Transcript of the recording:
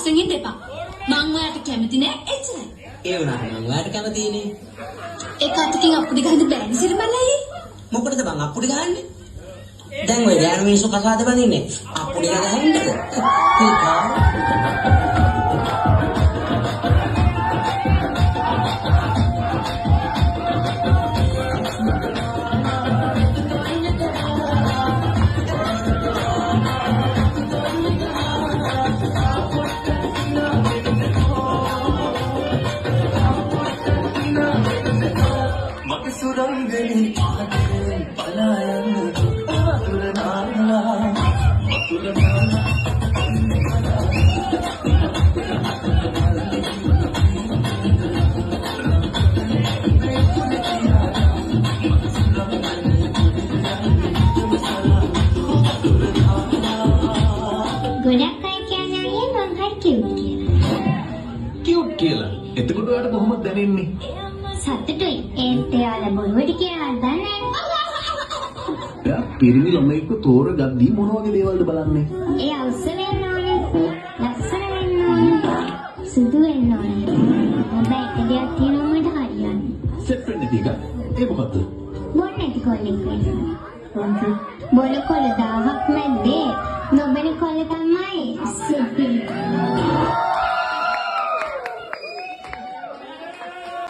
පස්සෙන් ඉන්න එපා. මං ඔයාලට කැමති නෑ එච්චරයි. ඒ වුණාට මම ඔයාලට කැමතිනේ. ඒක අතකින් අප්පුඩි ගහන්න බෑනේ සිරිමල්ලයි. මොකටද බං අප්පුඩි ගහන්නේ? දැන් ඔය ගෑනු මිනිස්සු කසාද බඳින්නේ. අප්පුඩි ගහන්නද? ගොඩක් අය කියන්නේ මං හරි කියුට් කියලා. කියුට් කියලා. එතකොට ඔයාලට කොහොමද දැනෙන්නේ? සතුටුයි. ඒත් එයාලා බොරුවට කියලා දන්නේ එයා පිරිමි ළමයෙක්ව තෝරගද්දී මොන වගේ දේවල්ද බලන්නේ? එයා උස්ස වෙන්න ඕනේ. ලස්සන වෙන්න ඕනේ. සුදු වෙන්න ඕනේ. හැබැයි එක දෙයක් තියෙනවා මට හරියන්නේ. සෙට් වෙන්න ටික. ඒ මොකද්ද? බොන්න නැති කොල්ලෙක් වෙන්න. Thank you. බොල කොළ